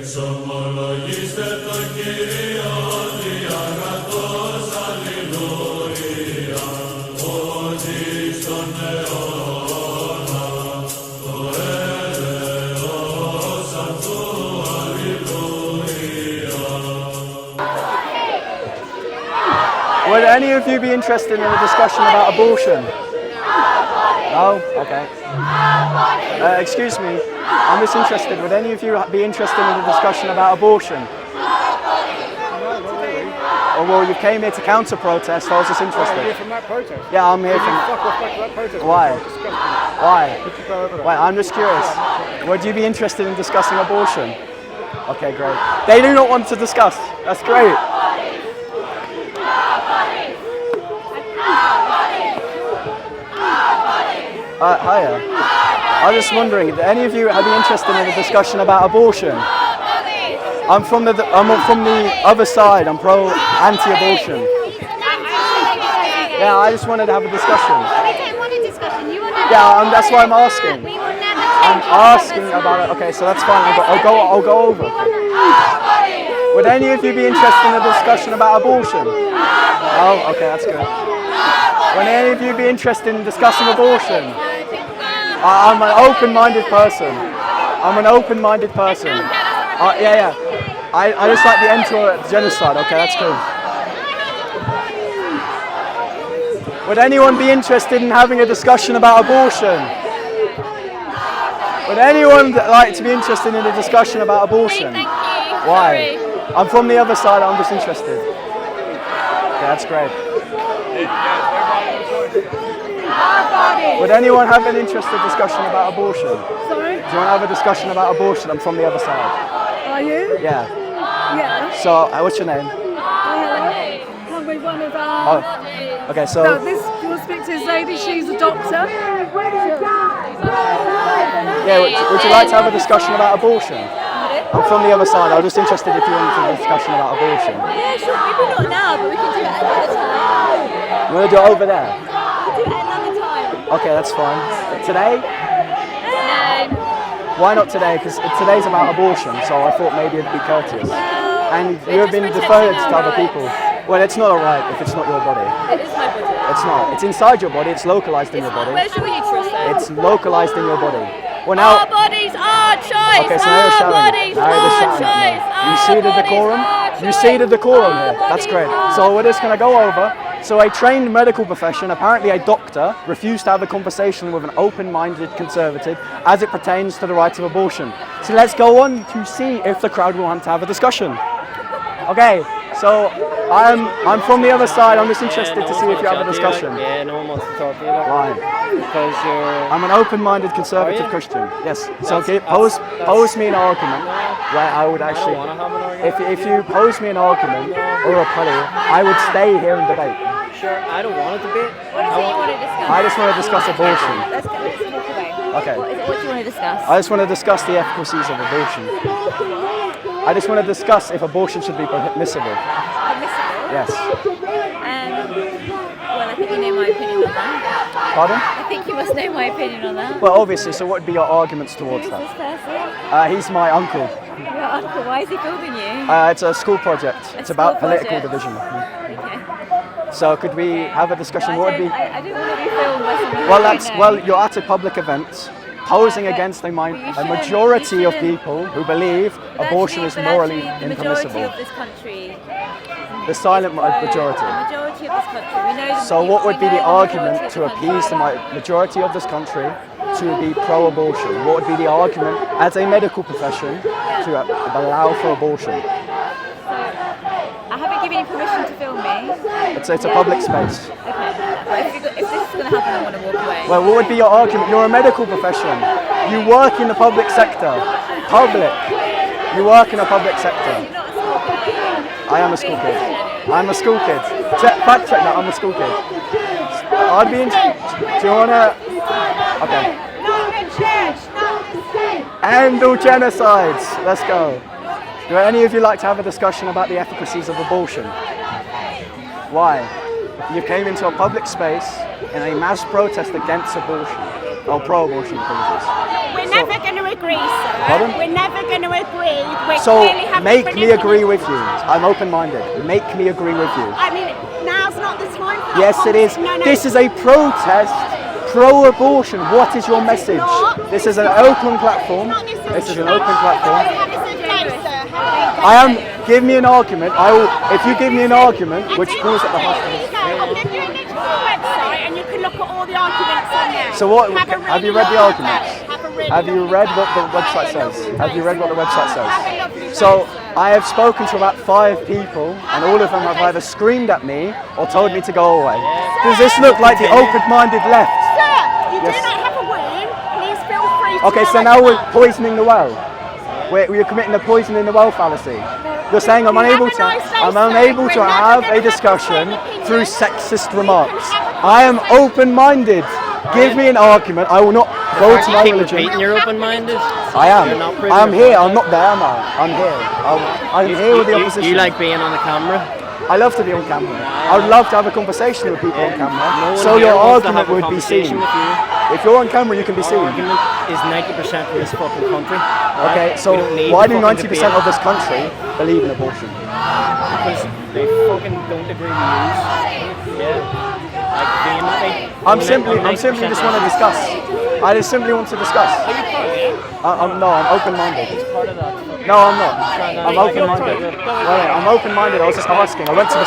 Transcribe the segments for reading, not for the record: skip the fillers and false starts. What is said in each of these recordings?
Εξομολογήστε το Κύριο διαγρατός, αλληλούια, ότι στον αιώνα το έλεος αυτού, αλληλούια. Would any of you be interested in a discussion about abortion? No? Okay. Excuse me, I'm just interested. Would any of you be interested in a discussion about abortion? Oh, well, you came here to counter-protest, so I was just interested. You're here from that protest? Yeah, I'm here from... Fuck off back to that protest. Why? Why? Could you go over there? Wait, I'm just curious. Would you be interested in discussing abortion? Okay, great. They do not want to discuss. That's great. Hiya. I was just wondering, do any of you be interested in a discussion about abortion? I'm from the other side. I'm anti-abortion. Yeah, I just wanted to have a discussion. We don't want a discussion. You want to Yeah, that's why I'm asking. We will never I'm asking about it. Okay, so that's fine. I'll go over. Would any of you be interested in a discussion about abortion? Oh, okay, that's good. Would any of you be interested in discussing abortion? I'm an open-minded person. I'm an open-minded person. Yeah. I just like the end to genocide. Okay, that's cool. Would anyone be interested in having a discussion about abortion? Would anyone like to be interested in a discussion about abortion? Thank you. Why? Sorry. I'm from the other side. I'm just interested. Okay, that's great. Would anyone have an interested discussion about abortion? Sorry? Do you want to have a discussion about abortion? I'm from the other side. Are you? Yeah. Yeah. So, what's your name? Can't be one of our... Oh, okay, so... No, you'll speak to this lady, she's a doctor. Yeah, would you like to have a discussion about abortion? I'm from the other side. I was just interested if you wanted to have a discussion about abortion. Yeah, sure. Maybe not now, but we can do it another time. You want to do it over there? We'll do it another time. Okay, that's fine. Today? No. Why not today? Because today's about abortion, so I thought maybe it'd be courteous. And you have been deferred to other people. Well, it's not alright if it's not your body. It is my body. It's not. It's inside your body. It's localized in your body. Where's your uterus then? It's localized in your body. Well, now. Our bodies, our choice. Okay, so now you're our shouting. bodies, Now you're our shouting at choice. me. You see the decorum? You see the decorum here. That's great. So we're just going to go over. So a trained medical profession, apparently a doctor, refused to have a conversation with an open-minded conservative as it pertains to the rights of abortion. So let's go on to see if the crowd will want to have a discussion. Okay, so I'm from the other side. I'm just interested to see if you have a discussion. Yeah, no one wants to talk to you. Why? Because you're... I'm an openminded conservative Christian. Yes. So pose me an argument where I would actually... I don't want to have an argument. If you pose me an argument or a putty, I would stay here and debate. Sure, I don't want to debate. What is it you want to discuss? I just want to discuss abortion. Let's walk away. Okay. What do you want to discuss? I just want to discuss the efficacies of abortion. I just want to discuss if abortion should be permissible. Permissible? Yes. Well, I think you know my opinion on that. Pardon? I think you must know my opinion on that. Well, obviously, so what would be your arguments towards Who's this that? person? He's my uncle. Your uncle. Why is he filming you? It's a school project. It's about school political project. division. Okay. So could we have a discussion? What would be? I don't want to be filmed by someone Well, who I don't know. you're at a public event, posing against a majority of people who believe abortion is morally the impermissible. majority of this country. The silent majority. The majority of this country. We know So what would be the argument majority to of the appease the country. majority of this country to be pro-abortion? What would be the argument as a medical profession to allow for abortion? I haven't given you permission to film me. It's a public space. Okay. But if this is going to happen, I want to walk away. Well, what would be your argument? You're a medical profession. You work in the public sector. Public. You work in a public sector. You're not a school kid. I am a school kid. I'm a school kid. Fact check that, I'm a school kid. I'd be interested. Do you want to... Okay. End all genocides. Let's go. Do any of you like to have a discussion about the efficacies of abortion? Why? You came into a public space in a mass protest against abortion, or pro-abortion causes. We're never going to agree, sir. Pardon? We're never going to agree. We So clearly have make different me agree opinions. with you. I'm open-minded. Make me agree with you. I mean, now's not the time for that Yes, it is. conversation. No. This is a protest pro-abortion. What is your message? This is an open platform. This is an open platform. I am. Give me an argument. I will. If you give me an argument, which calls at the hospital. I'll give you a link to the website and you can look at all the arguments on there. So what? Have you read the long arguments? look. Have a really Have you long read look. what the website Have a says? lovely Have you day, read what the website Have a says? lovely So day, I have spoken to about 5 people, and all of them have either screamed at me or told me to go away. Does this look like the open-minded left? Sir, you Yes. do not have a wound. Please feel free to Okay, so now we're poisoning the well. We're committing the poison in the well fallacy. You're saying I'm unable to have a discussion through sexist remarks. I am open-minded. Give me an argument. I will not go to my Keep religion. repeating you're open-minded. I You're not am. privy I'm to here. that. I'm not there, man. I'm here. I'm here with the opposition. You like being on the camera? I love to be on camera. I would love to have a conversation with people on camera, No one so here your wants to argument have a would be conversation seen. with you. If you're on camera, you can be Our seen. argument is 90% of this fucking country. right? Okay, We so don't need why to do fucking 90% debate of this country believe in abortion? because they fucking don't agree with you. Yeah. Like vehemently. I'm simply just want to discuss. I just simply want to discuss. No, I'm open-minded. Part of that. No, I'm not. I'm open-minded. Well, I'm open-minded. I was just asking. I went to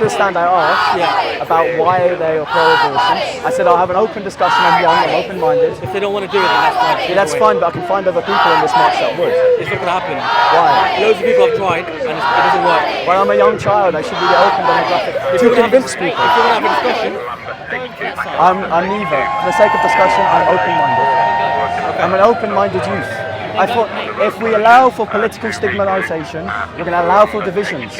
the stand. I asked about why they are pro-abortion. I said I'll have an open discussion. I'm young. I'm open-minded. If they don't want to do it, then that's fine. Yeah, that's fine, but I can find other people in this march that would. It's not going to happen. Why? Loads of people have tried, and it doesn't work. Well, I'm a young child. I should be the open demographic to convince people. If you want to have a discussion, I'm neither. For the sake of discussion, I'm open-minded. I'm an open-minded youth. I thought if we allow for political stigmatization, we're going to allow for divisions.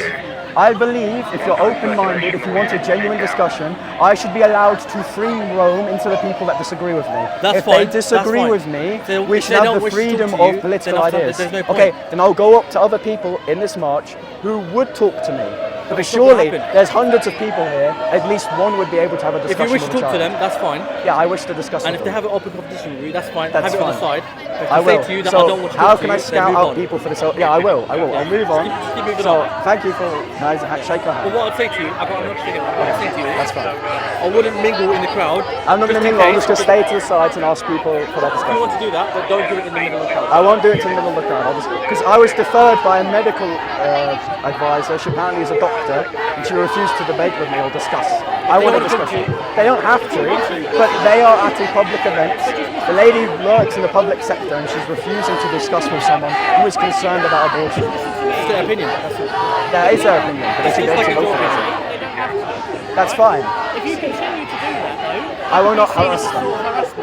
I believe if you're open-minded, if you want a genuine discussion, I should be allowed to free roam into the people that disagree with me. That's if fine, they disagree that's with fine. me, If we they should have don't the wish to talk freedom to you, of political then that's fine, ideas. there's no Okay, point. then I'll go up to other people in this march who would talk to me. Because it's not gonna surely happen. there's hundreds of people here, at least one would be able to have a if discussion you wish with to a talk to child. them, that's fine. Yeah, I wish to discuss And with if they them. have an open competition with you, that's fine. That's have it on the fine. side. But if I they say will. to you that So I don't want to how talk to can you, I then scout move out on. people for this? Yeah, I will. I'll move on. Just keep moving So on. thank you for nice shake your But hand. what I'd say to you, I'm not saying it, what I'd say to you is, That's fine. I wouldn't mingle in the crowd. I'm not going to just in mingle. I'm case, just going to stay to the sides and ask people for their If you want discussion. to do that, but don't do it in the middle of the crowd. I won't do it to the middle of the crowd, because I was deferred by a medical advisor. She apparently is a doctor, and she refused to debate with me or discuss. I want a discussion. They don't have to, but they are at a public event. The lady works in the public sector, and she's refusing to discuss with someone who is concerned about abortion. It's their opinion. That's all. That is their opinion, but they should be able It's to like vote it's for your it. That's fine. If you continue to do that, though, I will not harass them.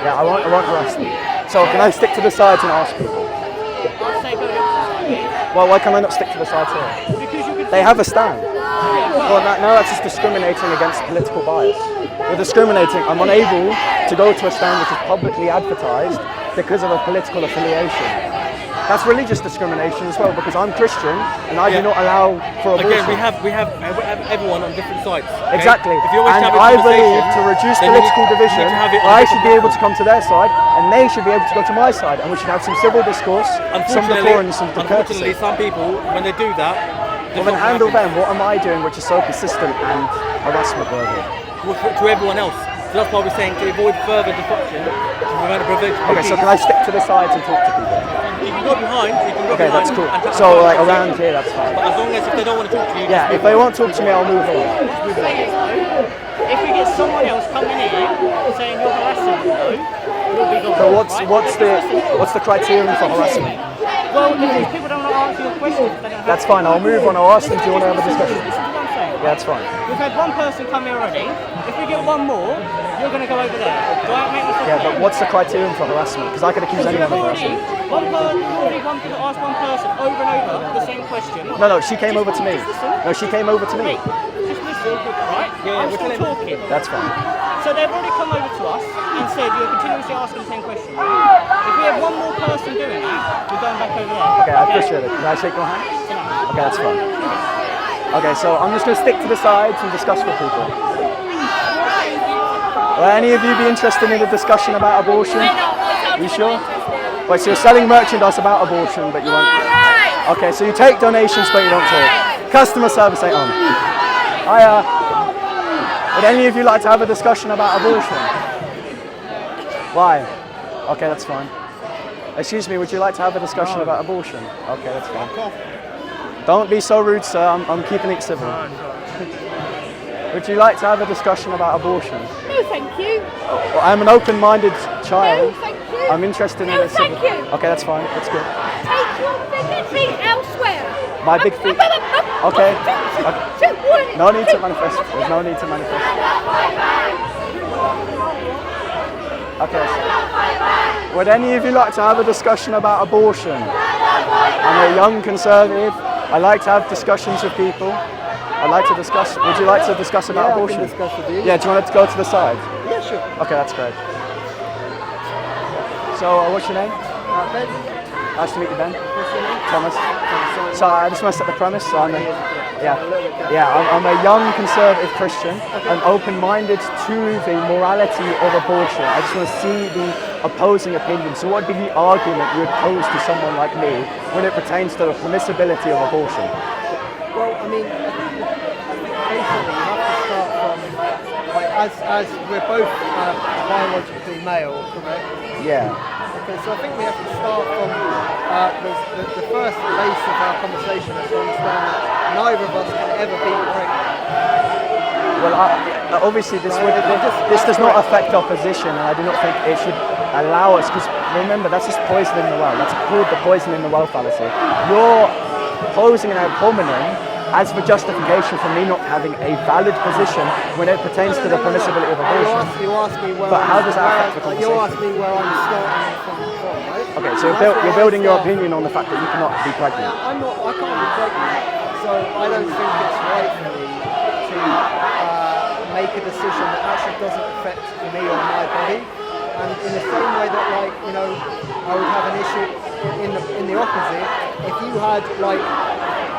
Yeah, I won't harass them. So can I stick to the sides and ask people? I'll say go to Well, why can I not stick to the sides here? because you could. They have a stand. Well, now that's just discriminating against political bias. We're discriminating. I'm unable to go to a stand which is publicly advertised because of a political affiliation. That's religious discrimination as well, because I'm Christian and I do not allow for abortion. Again, we have everyone on different sides. okay? Exactly. If you always And have a I conversation, believe to reduce then you political need- you division, need to have it on I a should be able to come to their side and they should be able to go to my side, and we should have some civil discourse, some decorum, some Unfortunately, courtesy. some people, when they do that, Well, then handle them. What am I doing which is so persistent and harassment worthy? to everyone else. So that's why we're saying to avoid further disruption, to prevent a privilege. Okay, so can I stick to the sides and talk to people? You can go behind. You can go Okay, behind. that's cool. and talk So about like it. around here, that's fine. But as long as if they don't want to talk to you, Yeah, if they won't talk to me, I'll move on. If we get someone else coming in saying you're harassing them, though, you'll be gone. So right? what's the criterion for harassment? Well, if people don't want to answer your questions, they don't have That's fine. I'll move on. I'll ask them. Do you want to have a discussion? This is what I'm saying. Yeah, that's fine. We've had one person come here already. If we get one more, you're going to go over there. Do I make myself Yeah, clear? but what's the criterion for harassment? Because I could accuse You've anyone of already, harassment. you've already asked one person over and over the same question. No, she came over to me. No, she came over to me. Just listen, right? I'm still talking. That's fine. So they've already come over to us and said you're continuously asking the same question. If we have one more person doing that, we're going back over there. Okay, I appreciate it. Can I shake your hand? Okay, that's fine. Okay, so I'm just going to stick to the sides and discuss with people. Will any of you be interested in a discussion about abortion? You sure? Wait, so you're selling merchandise about abortion, but you won't. Okay, so you take donations, but you don't talk. Customer service ain't on. Would any of you like to have a discussion about abortion? Why? Okay, that's fine. Excuse me, would you like to have a discussion about abortion? Okay, that's fine. Don't be so rude, sir. I'm keeping it civil. Would you like to have a discussion about abortion? No, thank you. Well, I'm an open-minded child. No, thank you. I'm interested in No, the civil. thank you. Okay, that's fine. That's good. Take your big feet elsewhere. My big feet. Okay. No need to manifest. There's no need to manifest. Okay. Would any of you like to have a discussion about abortion? I'm a young conservative. I like to have discussions with people. I like to discuss. Would you like to discuss about abortion? I can discuss with you. Yeah, do you want to go to the side? Yeah, sure. Okay, that's great. So, what's your name? Ben. Nice to meet you, Ben. What's your name? Thomas. So I just want to set the premise. So I'm a young conservative Christian. I'm open-minded to the morality of abortion. I just want to see the opposing opinion. So what would be the argument you would pose to someone like me when it pertains to the permissibility of abortion? Well, I mean, basically you have to start from, like, as we're both biologically male, correct? Yeah. Okay, so I think we have to start from the first base of our conversation is to understand that neither of us can ever be pregnant. Well, obviously this does not affect our position, and I do not think it should allow us, because remember, that's just poison in the well. That's called the poison in the well fallacy. You're posing an ad hominem as the justification for me not having a valid position when it pertains to the permissibility of abortion. You ask me where But how does that affect the conversation? You ask me where I'm starting from, right? Okay, so you're building your opinion on the fact that you cannot be pregnant. I can't be pregnant, so I don't think it's right for me to make a decision that actually doesn't affect me or my body. And in the same way that, like, you know, I would have an issue in the opposite if you had, like,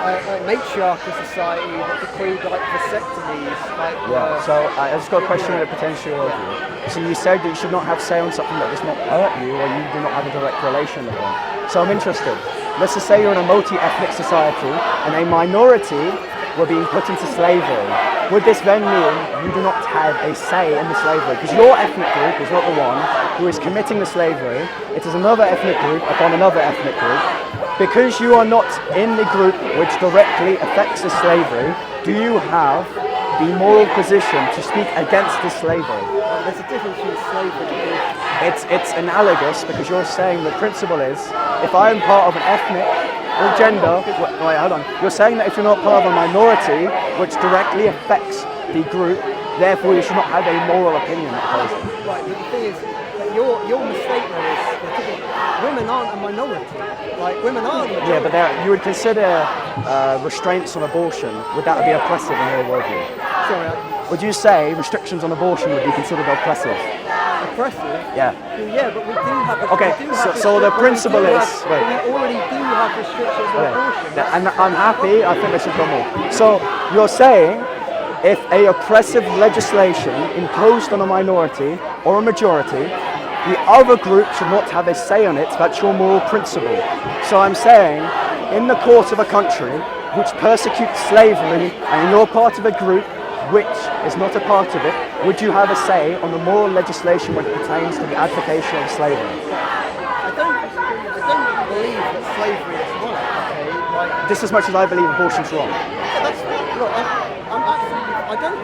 a matriarch of society that decreed, like, vasectomies, like. Yeah. So I just got a question when it pertains to your view. So you said that you should not have say on something that does not hurt you, or you do not have a direct relation with them. So I'm interested. Let's just say you're in a multi-ethnic society and a minority were being put into slavery. Would this then mean you do not have a say in the slavery? Because your ethnic group is not the one who is committing the slavery. It is another ethnic group upon another ethnic group. Because you are not in the group which directly affects the slavery, do you have the moral position to speak against the slavery? There's a difference between slavery and It's analogous, because you're saying the principle is, if I am part of an ethnic or gender, wait, hold on. You're saying that if you're not part of a minority which directly affects the group, therefore you should not have a moral opinion at present. Right, but the thing is, that your mistake there is, women aren't a minority. Like, women aren't a majority. Yeah, but you would consider restraints on abortion, would that be oppressive in your worldview? Sorry, Would you say restrictions on abortion would be considered oppressive? oppressive? Yeah. Yeah, but we do have. Okay, so the principle is. Wait. We already do have restrictions on abortion. Yeah, and I'm happy. I think there should go more. So you're saying, if a oppressive legislation imposed on a minority or a majority, the other group should not have a say on it. That's your moral principle. So I'm saying, in the court of a country which persecutes slavery, and you're part of a group which is not a part of it, would you have a say on the moral legislation when it pertains to the advocation of slavery? I don't believe that slavery is wrong. Okay, like, Just as much as I believe abortion's wrong. yeah, that's look. I'm absolutely. I don't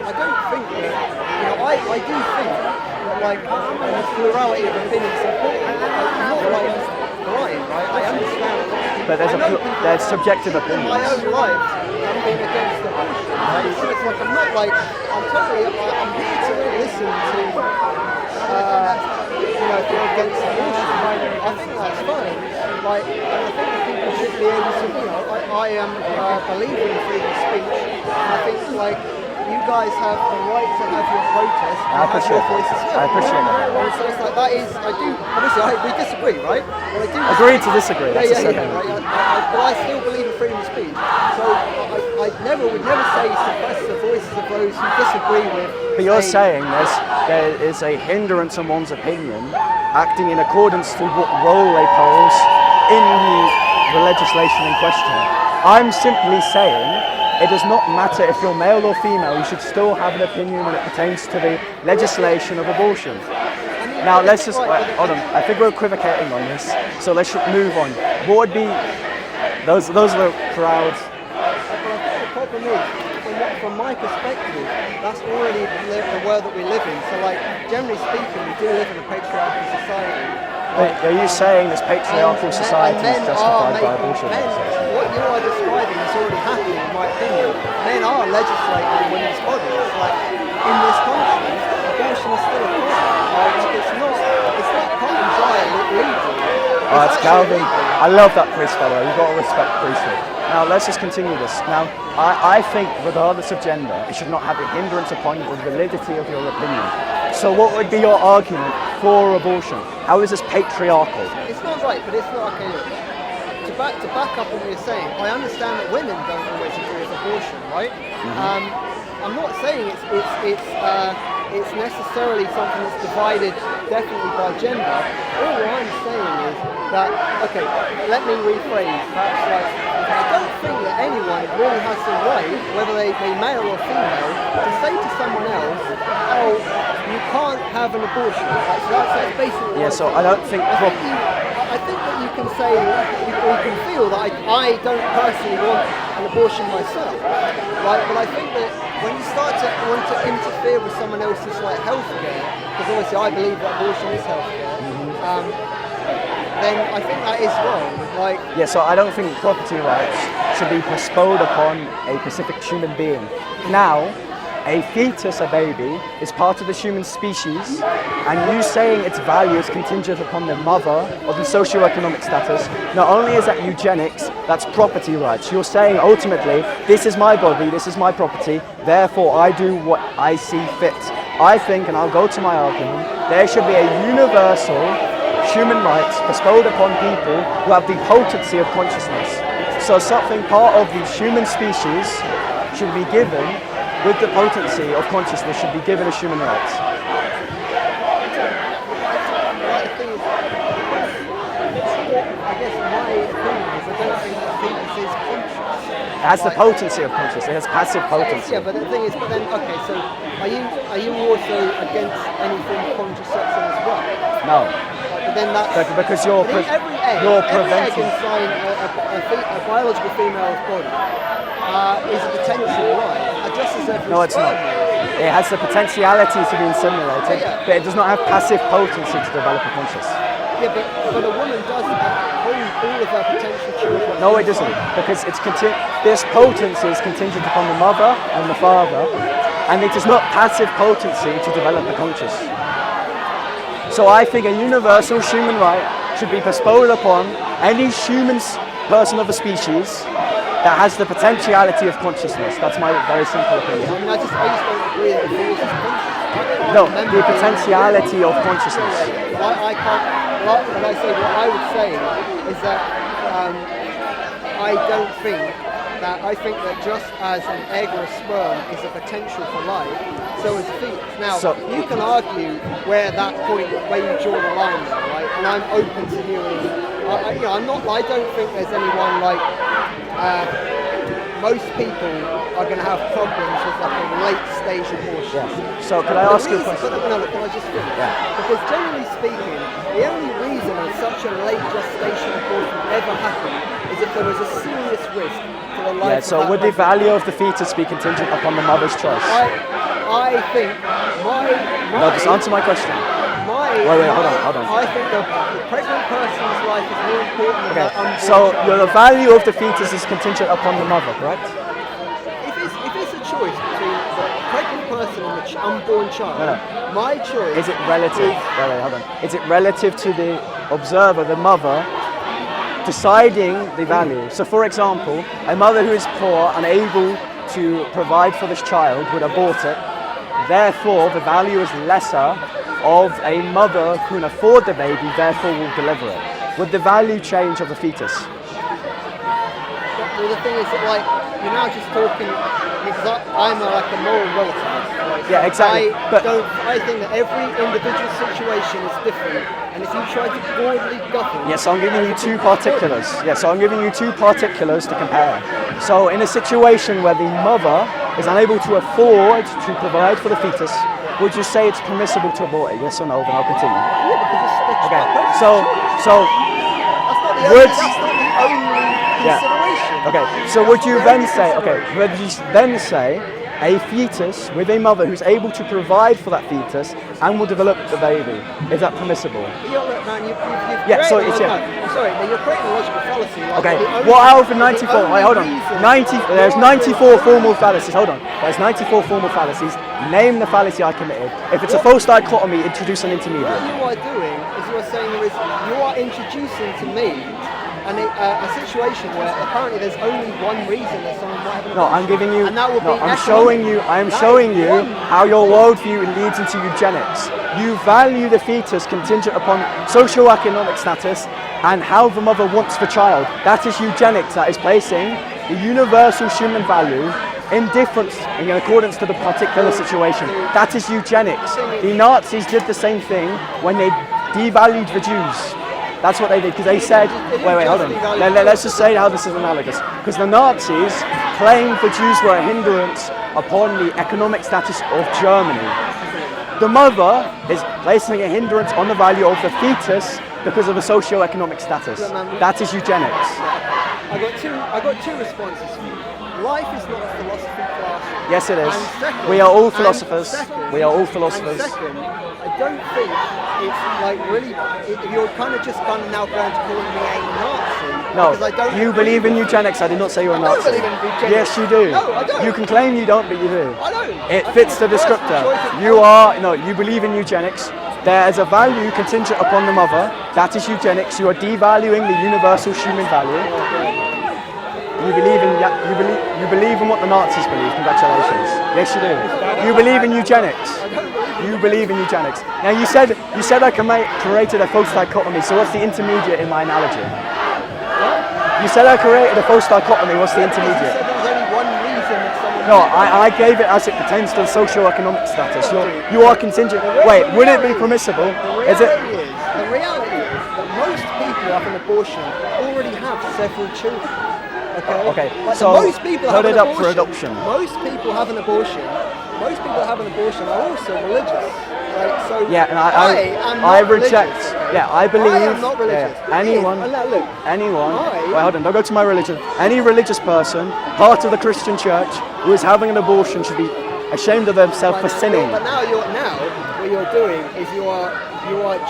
think that. You know, I do think that, like, the plurality of opinions is important. I'm not, like, blind, right? I understand. But there's subjective opinions. My own life, I'm being against abortion. Right? So it's like I'm not like I'm here to listen to you know, if you're against abortion. I think that's fine. Like, I think that people should be able to, you know, I am believing in freedom of speech, and I think, like, you guys have the right to have your protest and have your voices heard. I appreciate that. And so it's like, that is, I do, obviously we disagree, right? But I do Agree to disagree. That's the second. right? But I still believe in freedom of speech. So I would never say suppress the voices of those who disagree with. But you're saying there is a hindrance on one's opinion acting in accordance to what role they pose in the legislation in question. I'm simply saying it does not matter if you're male or female, you should still have an opinion when it pertains to the legislation of abortion. Now let's just, hold on, I think we're equivocating on this, so let's move on. What would be, those are the crowds. The problem is, from my perspective, that's already the world that we live in. So like, generally speaking, we do live in a patriarchal society. Are you saying this patriarchal society is justified by abortion? What you are describing is already happening, in my opinion. Men are legislating in women's bodies. Like, in this country, abortion is still a problem. Like, it's not cut and dry legal. It's Calvin. I love that priest, by the way. You've got to respect priesthood. Now, let's just continue this. Now, I think, regardless of gender, it should not have a hindrance upon the validity of your opinion. So what would be your argument for abortion? How is this patriarchal? It's not right, but it's not okay. To back up on what you're saying, I understand that women don't always agree with abortion, right? I'm not saying it's necessarily something that's divided definitely by gender. All I'm saying is that, okay, let me rephrase. Perhaps like, I don't think that anyone really has the right, whether they be male or female, to say to someone else, oh, you can't have an abortion. Like, so that's basically Yeah, so I don't think... I think that you can say, you can feel that I don't personally want an abortion myself, right? But I think that when you start to want to interfere with someone else's like healthcare, because obviously I believe that abortion is healthcare, then I think that is wrong. Like, yeah, so I don't think property rights should be bestowed upon a specific human being. Now, a fetus, a baby, is part of the human species, and you saying its value is contingent upon the mother or the socioeconomic status, not only is that eugenics, that's property rights. You're saying ultimately, this is my body, this is my property, therefore I do what I see fit. I think, and I'll go to my argument, there should be a universal human rights bestowed upon people who have the potency of consciousness. So something part of the human species should be given with the potency of consciousness should be given as human rights. I guess my opinion is I don't think that fetus is conscious. It has the potency of consciousness. It has passive potency. Yeah, but the thing is, okay, so are you also against any form of contraception as well? No. But then that's because you're every egg preventing inside a biological female's body is a potential life. Just as every No, it's not. It has the potentiality to be assimilated, but it does not have passive potency to develop a conscious. Yeah, but a woman does hold all of her potential children. No, it doesn't, because this potency is contingent upon the mother and the father, and it is not passive potency to develop a conscious. So I think a universal human right should be bestowed upon any human person of a species that has the potentiality of consciousness. That's my very simple opinion. I mean, I just don't agree that the fetus is conscious. No, the potentiality of consciousness. I can't. What I would say is that I think that just as an egg or a sperm is a potential for life, so is a fetus. Now, you can argue where you draw the line there, right? And I'm open to hearing. I don't think there's anyone like. Most people are going to have problems with like a late stage abortion. Yeah. So could I ask you a question? No, can I just finish? Yeah. Because generally speaking, the only reason that such a late gestation abortion ever happened is if there was a serious risk to the life of so would the value of the fetus be contingent upon the mother's choice? I think No, just answer my question. Wait, hold on. I think the pregnant person's life is more important than that unborn so child. the value of the fetus is contingent upon the mother, correct? If it's a choice between the pregnant person and the unborn child, my choice is it relative? Hold on. Is it relative to the observer, the mother, deciding the value? So, for example, a mother who is poor, unable to provide for this child, would abort it. Therefore, the value is lesser of a mother who can afford the baby, therefore will deliver it. Would the value change of the fetus? Well, the thing is that, like, you're now just talking, because I'm like a moral relativist, right? Yeah, exactly. I think that every individual situation is different, and if you try to broadly govern... Yes, I'm giving you two particulars. Yes, I'm giving you two particulars to compare. So in a situation where the mother is unable to afford to provide for the fetus, would you say it's permissible to abort it? Yes or no? Then I'll continue. Yeah, because it's Okay, that's so that's not the only consideration. okay, so would you then say, would you then say a fetus with a mother who's able to provide for that fetus and will develop the baby, is that permissible? Yeah, look, man, you've Yeah, so created it's sorry, but you're creating a logical fallacy. Like, Okay, the only- what out of the the 94? only Wait, hold on. reason 90. why There's I 94 think- formal fallacies. Hold on. There's 94 formal fallacies. Name the fallacy I committed. If it's a false dichotomy, introduce an intermediate. What you are doing is you are saying you are introducing to me a situation where apparently there's only one reason that someone might have an No, I'm abortion, giving you. and that would No, be I'm economic. showing you. I'm That showing is you one. how your worldview leads into eugenics. You value the fetus contingent upon socio-economic status and how the mother wants the child. That is eugenics. That is placing the universal human value in difference, in accordance to the particular situation. That is eugenics. The Nazis did the same thing when they devalued the Jews. That's what they did, because they said, wait, hold on. Let's just say how this is analogous. Because the Nazis claimed the Jews were a hindrance upon the economic status of Germany. The mother is placing a hindrance on the value of the fetus because of a socio-economic status. That is eugenics. I got two responses for you. Life is not a philosophy class. Yes, it is. And second- We are all and philosophers. second- We are all And philosophers. second, I don't think it's like really. You're kind of now going to call me a Nazi. No, because I don't you agree believe in with it. eugenics. I did not say you're a I don't Nazi. believe in eugenics. Yes, you do. No, I don't. You can claim you don't, but you do. I don't. It I fits the think it's a descriptor. personal choice of You are, no, you believe in eugenics. There is a value contingent upon the mother. That is eugenics. You are devaluing the universal human value. You believe in what the Nazis believe. Congratulations. Yes, you do. You believe in eugenics. You believe in eugenics. Now you said I created a false dichotomy. So what's the intermediate in my analogy? You said I created a false dichotomy. What's the You intermediate? said there was only one reason that someone. No, I gave it as it pertains to the socio-economic status. You are contingent. Wait, would it be permissible? Is it? The reality is that most people who have an abortion already have several children. Okay, Like, so most people put have it an up for abortion. adoption. Most people have an abortion. Most people that have an abortion are also religious. Like, so Yeah, and am not I reject. religious. Yeah, I believe. I am not religious. Yeah, anyone. Look, Anyone. I- Wait, hold on. Don't go to my religion. Any religious person, part of the Christian church, who is having an abortion should be ashamed of themselves for sinning. But now what you're doing is you are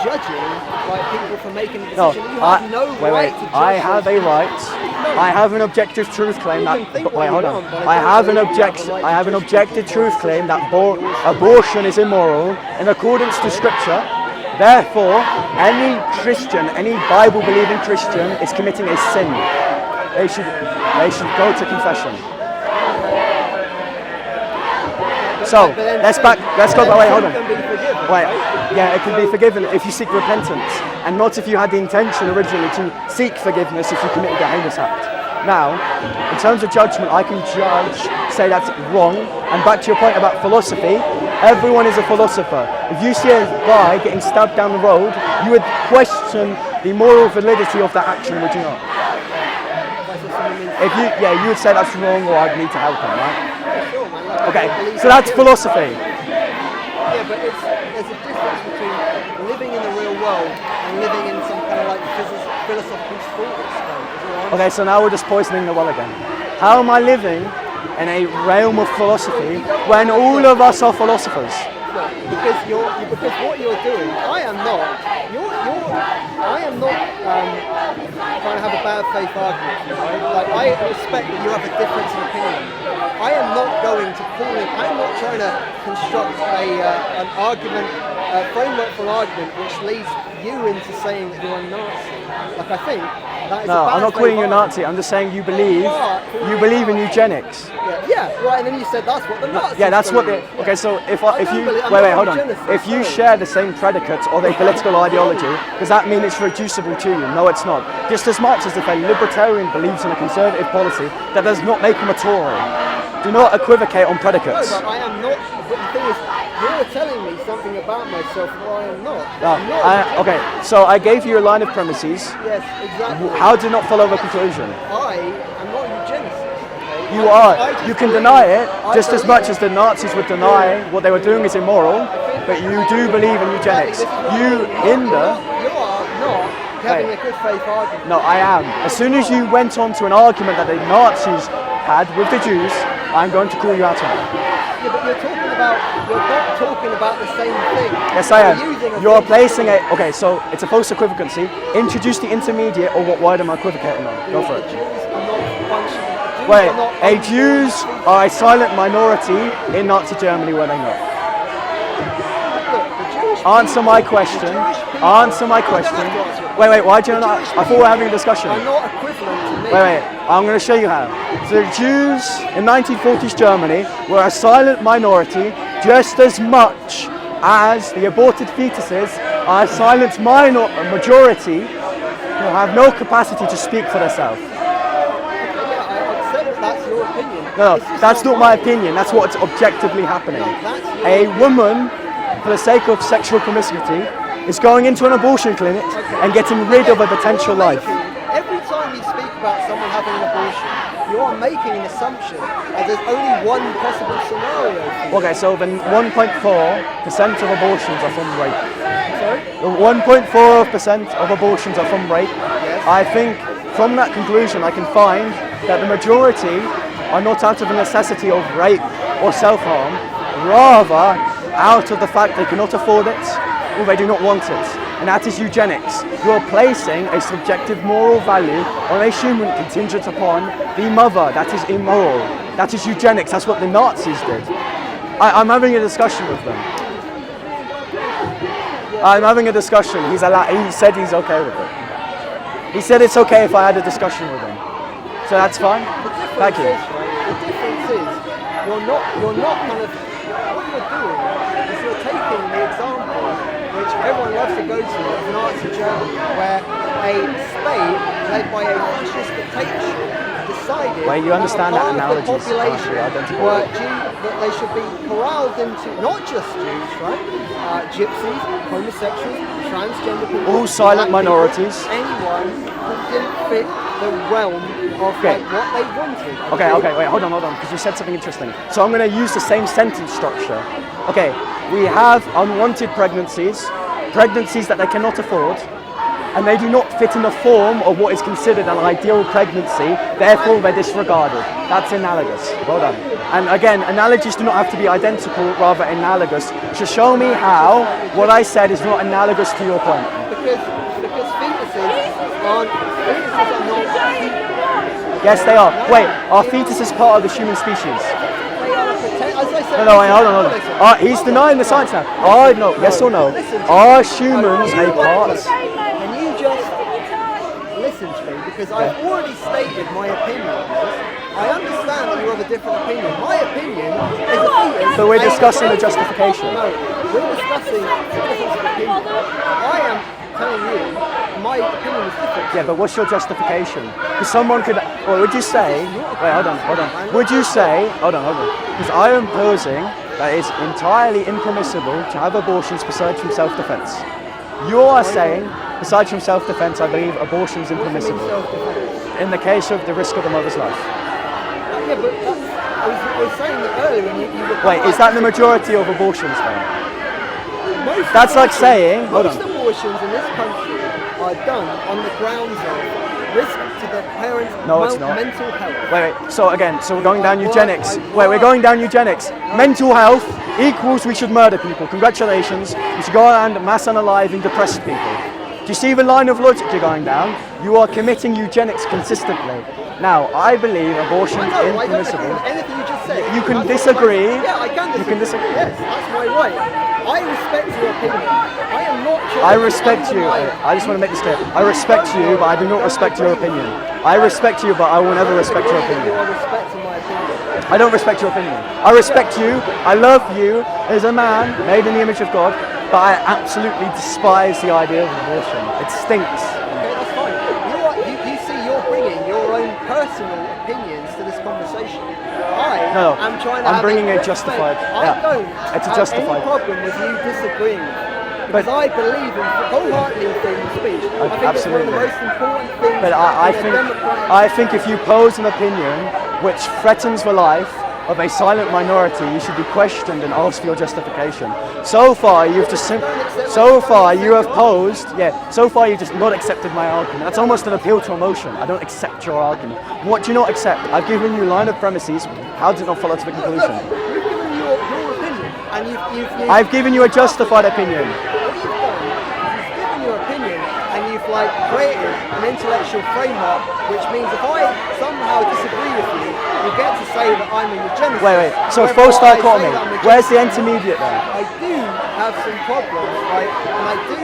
judging like people for making a No, decision. You have no right to judge. I have a those right. people. I have an objective truth claim You that. can think Wait, what hold you on. want, but I I don't have an believe you have object. a right I have an to judge objective people truth for claim that something abortion is immoral in accordance to Scripture. Therefore, any Christian, any Bible-believing Christian, is committing a sin. They should go to confession. So let's go back. Wait, hold on. Wait, yeah, it can be forgiven if you seek repentance, and not if you had the intention originally to seek forgiveness if you committed a heinous act. Now, in terms of judgment, I can say that's wrong. And back to your point about philosophy, everyone is a philosopher. If you see a guy getting stabbed down the road, you would question the moral validity of that action, would you not? If you would say that's wrong, or I'd need to help him, right? Okay, so that's philosophy. Yeah, but there's a difference between living in the real world and living in some kind of like philosophical thought. Okay, so now we're just poisoning the well again. How am I living in a realm of philosophy when all of us are philosophers? Because what you're doing, I am not trying to have a bad faith argument. Right? Like, I respect that you have a difference in opinion. I am not going to call it. I'm not trying to construct an argument, a framework for an argument which leads you into saying that you're a Nazi. Like, I think that is No, a bad I'm not calling you a faith Nazi. I'm just saying you believe in eugenics. Yeah, right. And then you said that's what the Nazis. Yeah, that's what believe. Okay, so if I'm you not wait, hold on. eugenicist, If you sorry. share the same predicates of a political ideology, does that mean it's reducible to you? No, it's not. Just as much as if a libertarian believes in a conservative policy, that does not make him a Tory. Do not equivocate on predicates. No, but I am not. But the thing is, you're telling me something about myself that I am not. No, I'm not. okay, so I gave you a line of premises. Yes, exactly. How do not follow the conclusion? I am not a eugenicist. Okay? You are. You can deny it just as much as the Nazis would deny what they were doing is immoral, but you do believe in eugenics. You hinder. You are not having a good faith argument. No, I am. As soon as you went on to an argument that the Nazis had with the Jews, I'm going to call you out on it. Yeah, but you're not talking about the same thing. Yes, I am. You're placing it. Okay, so it's a false equivalency. Introduce the intermediate, or what word am I equivocating on? Go for it. Jews are not functional. Wait, Jews are a silent minority in Nazi Germany, were they not? Answer my question. Answer my question. Wait, why do you not? I thought we were having a discussion. Are not equivalent to me. Wait, I'm going to show you how. So the Jews in 1940s Germany were a silent minority just as much as the aborted fetuses are a silent majority who have no capacity to speak for themselves. I accept that's your opinion. No, that's not my opinion. That's what's objectively happening. A woman, for the sake of sexual promiscuity, is going into an abortion clinic and getting rid of a potential life. Every time you speak about someone having an abortion, you are making an assumption that there's only one possible scenario. Okay, so then 1.4% of abortions are from rape. Sorry? 1.4% of abortions are from rape. Yes. I think from that conclusion I can find that the majority are not out of a necessity of rape or self-harm, rather out of the fact they cannot afford it or they do not want it. And that is eugenics. You're placing a subjective moral value on a human contingent upon the mother. That is immoral. That is eugenics. That's what the Nazis did. I'm having a discussion with them. I'm having a discussion. He said he's okay with it. He said it's okay if I had a discussion with him. So that's fine. Thank you. The difference is, you're not kind of, what you're doing is you're taking the example which everyone loves to go to of Nazi Germany, where a state led by a fascist dictatorship decided Wait, you understand that analogy? the population were that they should be corralled into, not just Jews, right? Gypsies, homosexuals, transgender people, all silent black minorities. People, anyone who didn't fit the realm of like, what they wanted. Okay, wait, hold on, because you said something interesting. So I'm going to use the same sentence structure. Okay, we have unwanted pregnancies that they cannot afford, and they do not fit in the form of what is considered an ideal pregnancy, therefore they're disregarded. That's analogous. Well done. And again, analogies do not have to be identical, rather analogous. So show me how what I said is not analogous to your point. Because fetuses are not. Yes, they are. Wait, are fetuses part of the human species? No, wait, hold on. He's denying the science now. No, yes or no? Are humans a part? Can you just listen to me? Because I've already stated my opinion on this. I understand that you have a different opinion. My opinion is a fetus. So we're discussing the justification. No, we're discussing the difference of opinion. I am telling you my opinion is different. Yeah, but what's your justification? Because someone could, or would you say, wait, hold on. Would you say, hold on. Because I am posing that it's entirely impermissible to have abortions besides from self-defense. You are saying, besides from self-defense, I believe abortion is impermissible. In the case of the risk of the mother's life. Yeah, but I was saying that earlier when you were... Wait, is that the majority of abortions then? That's like saying, hold on. Most abortions in this country are done on the grounds of risk to the parents' mental health. Wait. So we're going down eugenics. We're going down eugenics. Mental health equals we should murder people. Congratulations. We should go around mass unaliving depressed people. Do you see the line of logic you're going down? You are committing eugenics consistently. Now, I believe abortion is impermissible. I don't agree with anything you just said. You can disagree. Yeah, I can disagree. You can disagree. Yes, that's my right. I respect your opinion. I am not trying I respect you. I just want to make this clear. I respect you, but I do not respect your opinion. I respect you, but I will never respect your opinion. You are respecting my opinion. I don't respect your opinion. I respect you. I love you as a man made in the image of God, but I absolutely despise the idea of abortion. It stinks. Okay, that's fine. You see, you're bringing your own personal opinions to this conversation. No, I'm trying to I'm have bringing a it justified. I Yeah. don't It's a have justified. any problem with you disagreeing. Because I believe in wholeheartedly in freedom of speech. I think it's one of the Absolutely. most important things But in a democratic I think if you pose an opinion which threatens the life of a silent minority, you should be questioned and asked for your justification. So far, you've just so far you have posed, so far you've just not accepted my argument. That's almost an appeal to emotion. I don't accept your argument. What do you not accept? I've given you a line of premises. How did it not follow to the conclusion? You've given your opinion, and you've I've given you a justified opinion. what you've done is you've given your opinion and you've like created an intellectual framework, which means if I somehow disagree with you, you get to say that I'm a eugenicist. Wait. So Whereby false I say dichotomy. that I'm a Where's the eugenicist. intermediate there? I do have some problems, right? And I do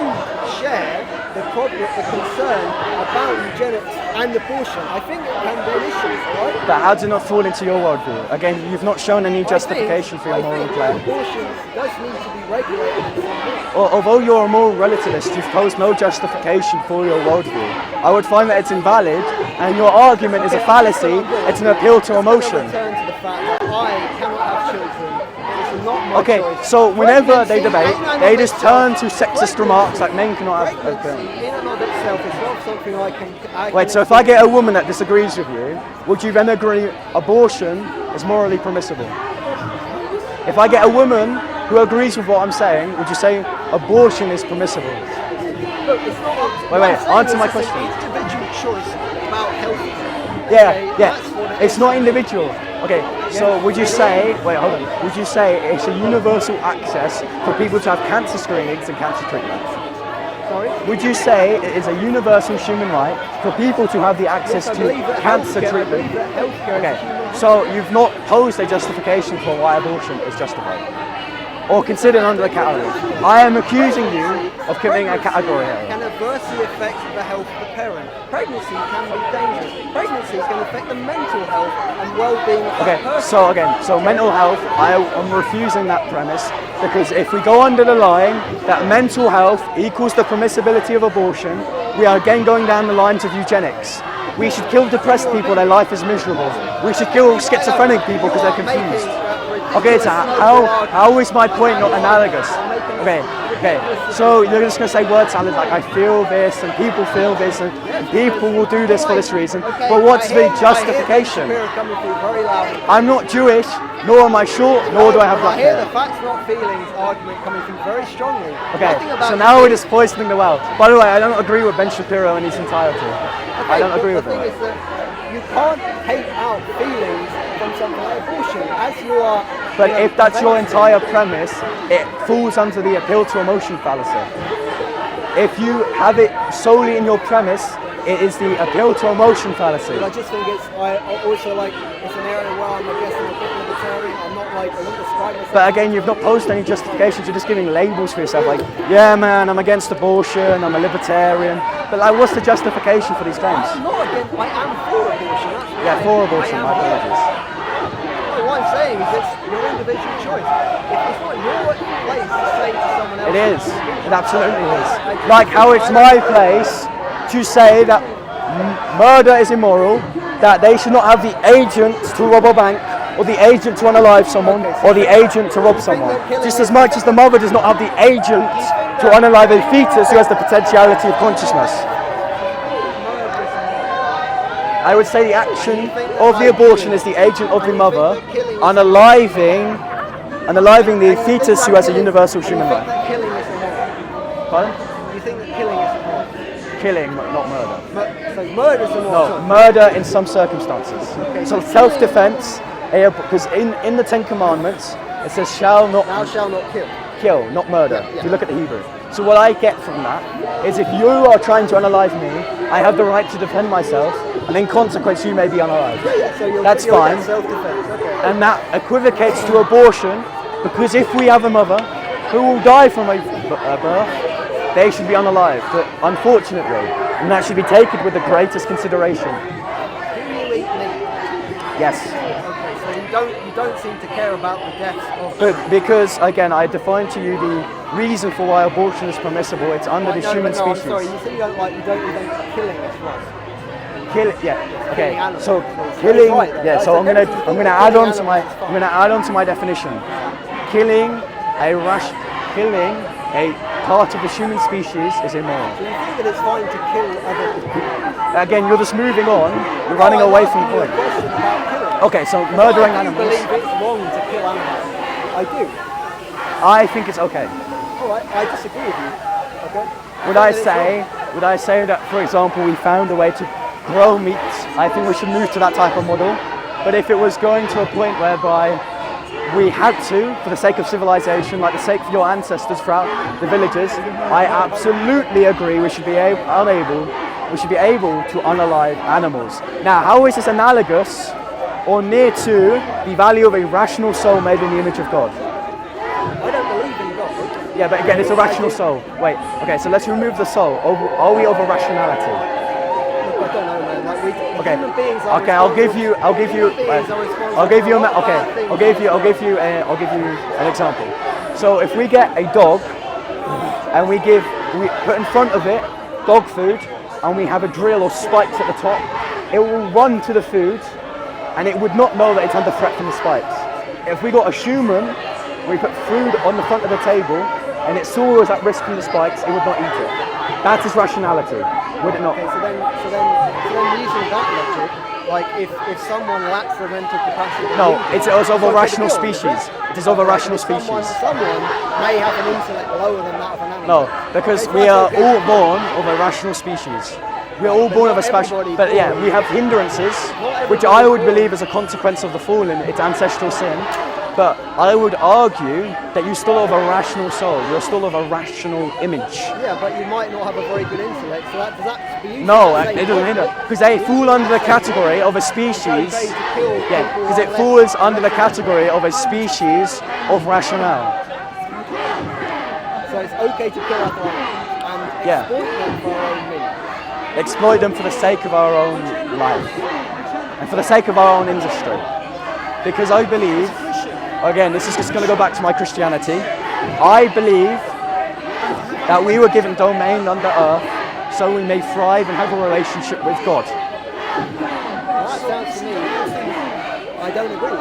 share the problem, the concern about eugenics and abortion. I think it can be an issue, right? But how does it not fall into your worldview? Again, you've not shown any justification for your moral claim. Abortion does need to be regulated in some way. Although you're a moral relativist, you've posed no justification for your worldview. I would find that it's invalid, and your argument is a fallacy. It's an appeal to emotion. Return to the fact that I cannot have children. It's not my Okay, choice. so whenever they Pregnancy debate, in and they of just itself- turn to sexist remarks like men cannot have. Pregnancy in and of itself is not something I can. Wait, so if I get a woman that disagrees with you, would you then agree abortion is morally permissible? If I get a woman who agrees with what I'm saying, would you say abortion is permissible? Look, it's not. Wait, what I'm saying answer is my it's question. an individual choice about health. Yeah. That's what it It's is. not individual. Okay, so would you say, wait, hold on. Would you say it's a universal access for people to have cancer screenings and cancer treatments? Sorry. Would you say it is a universal human right for people to have the access I to believe that cancer healthcare- I treatment? believe that healthcare is a Okay, human right. so you've not posed a justification for why abortion is justified, or considered under the category. I am accusing you of committing a category error. Can adversely affect the health of the parent. Pregnancy can be dangerous. Pregnancy can affect the mental health and well-being of Okay, that person. so mental health, I am refusing that premise, because if we go under the line that mental health equals the permissibility of abortion, we are again going down the lines of eugenics. We should kill depressed people, their life is miserable. We should kill schizophrenic people because they're confused. Okay, so how is my point not analogous? Okay, so you're just going to say word salad like I feel this and people feel this and people will do this for this reason, but what's the justification? I'm not Jewish, nor am I short, nor do I have I black hear the hair. facts not feelings argument coming through very strongly. Okay, Nothing about so the now we're feelings. just poisoning the well. By the way, I don't agree with Ben Shapiro and his entirety. I don't agree with the thing him. is that you can't hate out feelings from something like abortion, as you are. But you know, if that's your preventing- entire premise, it falls under the appeal to emotion fallacy. If you have it solely in your premise, it is the appeal to emotion fallacy. But I just think I also like it's an area where I'm, I guess, I'm a bit libertarian. I'm not like I wouldn't describe myself. But again, you've not posed any justifications. You're just giving labels for yourself, like, yeah, man, I'm against abortion. I'm a libertarian. But like, what's the justification for these claims? I'm not against. I am for abortion. That's what Yeah, for abortion. I am My for apologies. No, what I'm saying is it's your individual choice. If it's not your place to say to someone else. It is. It absolutely is. Like how it's my place to say that murder is immoral, that they should not have the agent to rob a bank, or the agent to unalive someone, or the agent to rob someone. Just as much as the mother does not have the agent to unalive a fetus who has the potentiality of consciousness. I would say the action of the abortion is the agent of the mother unaliving the fetus who has a universal human You think right. that killing is immoral? Pardon? You think that killing is immoral? Killing, not murder. So murder is immoral. No, murder in some circumstances. So self-defense, because in the Ten Commandments, it says shall not Thou shalt not kill. not murder, if you look at the Hebrew. So what I get from that is if you are trying to unalive me, I have the right to defend myself, and in consequence you may be unalived. So you're, That's you're fine. Self-defense. Okay. And that equivocates to abortion, because if we have a mother who will die from a birth, they should be unalived, but unfortunately, and that should be taken with the greatest consideration. Do you eat meat? Yes. Okay, so you don't seem to care about the deaths of. But because, again, I defined to you the reason for why abortion is permissible, it's under the human I'm species. sorry, you say you don't think killing is right. Okay. animals. So It's killing. right, Yeah. though. So I'm gonna Killing add on to animals is fine. I'm gonna add on to my definition. Killing a part of the human species is immoral. Do you think that it's fine to kill other people? Again, you're just moving on. You're running away from the point. Question about killing. Okay. So murdering I do animals. believe it's wrong to kill animals. I do. I think it's okay. All right, I disagree with you. Okay. Would I say that, for example, we found a way to grow meat? I think we should move to that type of model. But if it was going to a point whereby we had to, for the sake of civilization, like the sake of your ancestors throughout the villages, I absolutely agree. We should be able to unalive animals. Now, how is this analogous or near to the value of a rational soul made in the image of God? I don't believe in God. Yeah, but again, it's a rational soul. Wait, okay, so let's remove the soul. Are we over rationality? Look, I don't know, man. Like Okay. human beings are Okay, I'll give you an example. So if we get a dog and we put in front of it dog food and we have a drill or spikes at the top, it will run to the food and it would not know that it's under threat from the spikes. If we got a human, we put food on the front of the table and it saw it was at risk from the spikes, it would not eat it. That is rationality, would it not? Okay, so then using that logic, like if someone lacks the mental capacity. No, it's of a okay to rational kill, species. It is of a rational species. Someone may have an intellect lower than that of an animal. No, because Okay, so we that's are okay. all born of a rational species. We're all born of a special, everybody but yeah, born. we have hindrances, which everybody I would born. believe is a consequence of the fall and its ancestral sin. But I would argue that you still have a rational soul. You're still of a rational image. Yeah, but you might not have a very good intellect, so does that be used? No, it doesn't hinder, because they fall under the category of a species. Yeah, because it falls under the category of a species of rationale. So it's okay to kill other animals and Yeah. exploit them for our own means. Exploit them for the sake of our own life and for the sake of our own industry. Because I believe, again, this is just going to go back to my Christianity. I believe that we were given domain under earth so we may thrive and have a relationship with God. That sounds to me, I don't agree. I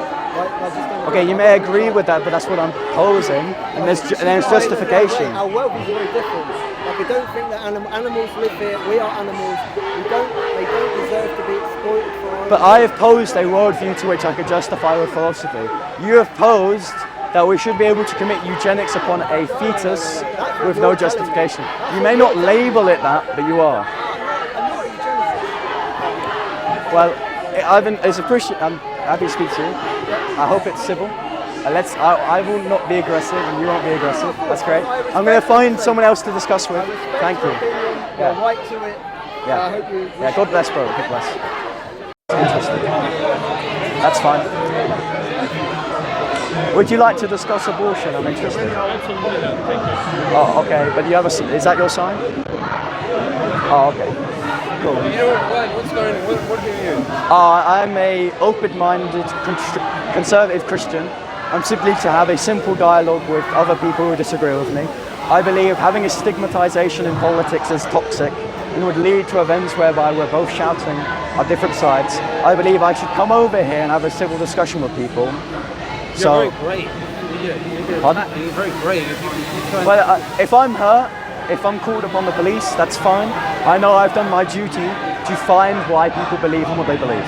just don't Okay, you may agree with that, but that's what I'm posing, and there's justification. Our world is very different. Like, I don't think that animals live here. We are animals. They don't deserve to be exploited for our own. But I have posed a worldview to which I could justify with philosophy. You have posed that we should be able to commit eugenics upon a fetus with no justification. You may not label it that, but you are. Well, as a Christian, I'm happy to speak to you. I hope it's civil. I will not be aggressive and you won't be aggressive. That's great. I'm going to find someone else to discuss with. Thank you. You're right to it. Yeah. I hope you. Yeah, God bless, bro. God bless. Interesting. That's fine. Would you like to discuss abortion? I'm interested. Oh, okay. But you have is that your sign? Oh, okay. Cool. What's going on? What do you use? I'm a open-minded conservative Christian. I'm simply to have a simple dialogue with other people who disagree with me. I believe having a stigmatization in politics is toxic and would lead to events whereby we're both shouting on different sides. I believe I should come over here and have a civil discussion with people. You're very brave. You're very brave. Well, if I'm hurt, if I'm called upon the police, that's fine. I know I've done my duty to find why people believe in what they believe.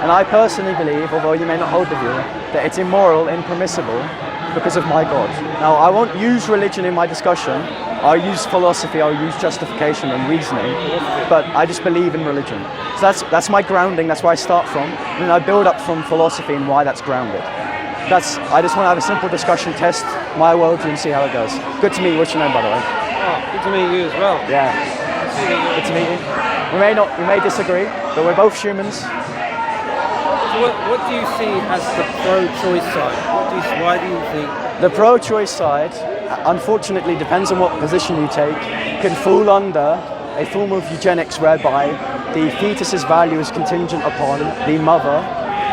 And I personally believe, although you may not hold the view, that it's immoral, impermissible because of my God. Now, I won't use religion in my discussion. I'll use philosophy, I'll use justification and reasoning, but I just believe in religion. So that's my grounding, that's where I start from, and then I build up from philosophy and why that's grounded. I just want to have a simple discussion, test my worldview and see how it goes. Good to meet you. What's your name, by the way? Oh, good to meet you as well. Yeah. Good to meet you. We may disagree, but we're both humans. So what do you see as the pro-choice side? Why do you think? The pro-choice side, unfortunately, depends on what position you take, can fall under a form of eugenics whereby the fetus's value is contingent upon the mother,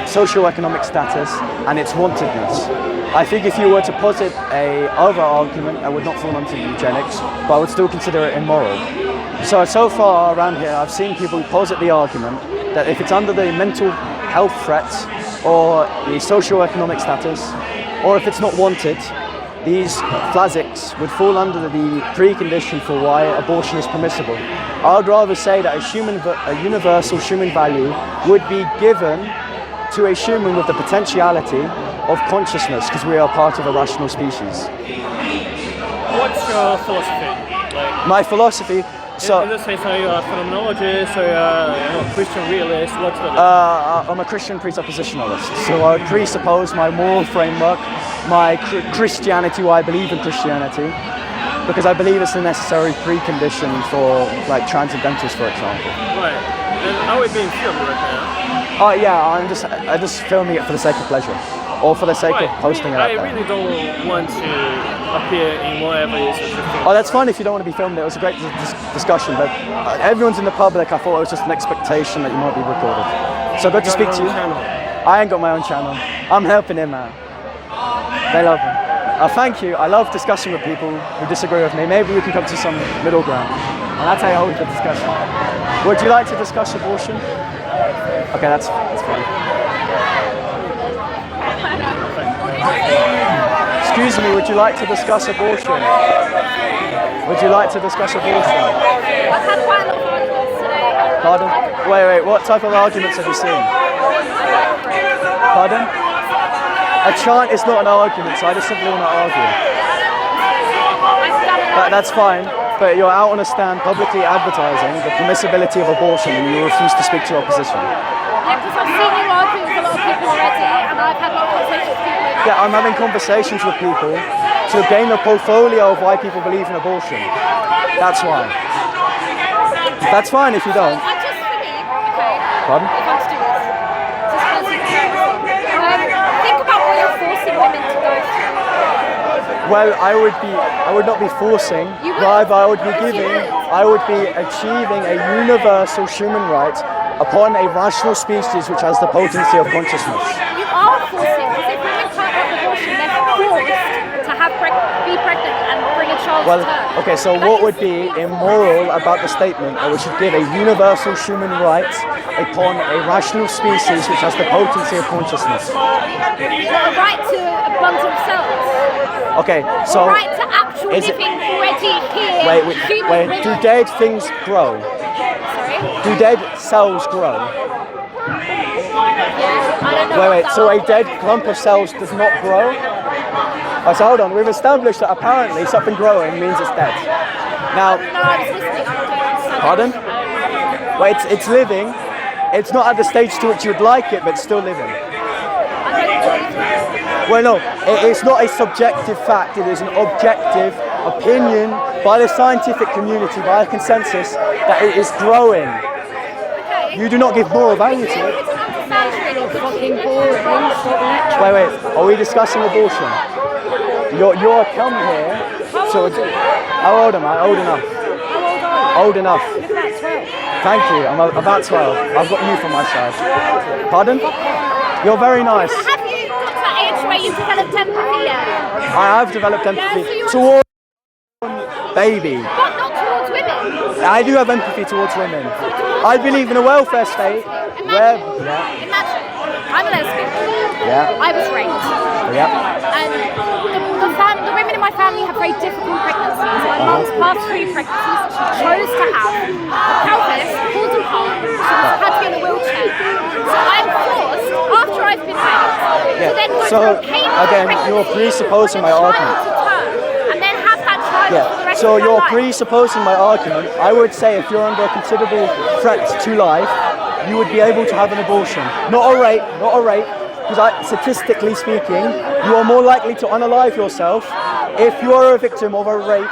socioeconomic status, and its wantedness. I think if you were to posit a other argument, I would not fall under eugenics, but I would still consider it immoral. So far around here, I've seen people posit the argument that if it's under the mental health threat or the socio-economic status, or if it's not wanted, these flazzics would fall under the precondition for why abortion is permissible. I would rather say that a universal human value would be given to a human with the potentiality of consciousness, because we are part of a rational species. What's your philosophy? Like, My philosophy. So, in this case, are you a phenomenologist or a Christian realist? What's the I'm a Christian presuppositionalist. So I would presuppose my moral framework, my Christianity, why I believe in Christianity, because I believe it's a necessary precondition for like transcendentals, for example. Right. And are we being filmed right now? Yeah, I just filming it for the sake of pleasure, or for the sake of posting it out there. I really don't want to appear in whatever it is. Oh, that's fine if you don't want to be filmed. It was a great discussion, but everyone's in the public. I thought it was just an expectation that you might be recorded. So good to speak to you. I ain't got my own channel. I'm helping him out. They love him. Thank you. I love discussing with people who disagree with me. Maybe we can come to some middle ground. And that's how you hold the discussion. Would you like to discuss abortion? Okay, that's fine. Excuse me, would you like to discuss abortion? Would you like to discuss abortion? I've had quite a lot of arguments today. Pardon? Wait, what type of arguments have you seen? Pardon? A chant is not an argument, so I just simply want to argue. That's fine, but you're out on a stand publicly advertising the permissibility of abortion and you refuse to speak to your opposition. Yeah, because I've seen you arguing with a lot of people already, and I've had a lot of conversations with people. Yeah, I'm having conversations with people to gain a portfolio of why people believe in abortion. That's why. That's fine if you don't. I just think, okay, Pardon? if I'm to do this, think about what you're forcing women to go through. Well, I would not be forcing, rather I would be achieving a universal human right upon a rational species which has the potency of consciousness. You are forcing, because if women can't have abortion, they're forced to be pregnant and bring a child to term. Okay, so what would be immoral about the statement that we should give a universal human right upon a rational species which has the potency of consciousness? A right to a bundle of cells. Okay, so A right to actual living already here. Wait, do dead things grow? Sorry? Do dead cells grow? Yeah, I don't know. Wait, so a dead clump of cells does not grow? Oh, so hold on, we've established that apparently something growing means it's dead. Now, No, I was listening. I don't understand. pardon? Wait, it's living. It's not at the stage to which you'd like it, but it's still living. Well, no, it's not a subjective fact. It is an objective opinion by the scientific community, by a consensus, that it is growing. Okay. You do not give moral value to it. Fucking boring. Stop lecturing. Wait, are we discussing abortion? You're come here. How old am I? Old enough. Old enough. You're about 12. Thank you. I'm about 12. I've got youth on my side. Pardon? You're very nice. Have you got to that age where you've developed empathy yet? I have developed empathy Yeah, so towards baby. But not towards women. I do have empathy towards women. I believe in a welfare state where... Imagine, I'm a lesbian. Yeah. I was raped. Yeah. And the women in my family have very difficult pregnancies. My mum's past 3 pregnancies, she chose to have a pelvis pulled apart. She had to be in a wheelchair. So I'm forced, after I've been raped, to then go through a painful again, pregnancy, you're presupposing my bring a argument. child to term, and then have that child for the Yeah, rest so of her you're life. presupposing my argument. I would say if you're under a considerable threat to life, you would be able to have an abortion. Not a rape, because statistically speaking, you are more likely to unalive yourself if you are a victim of a rape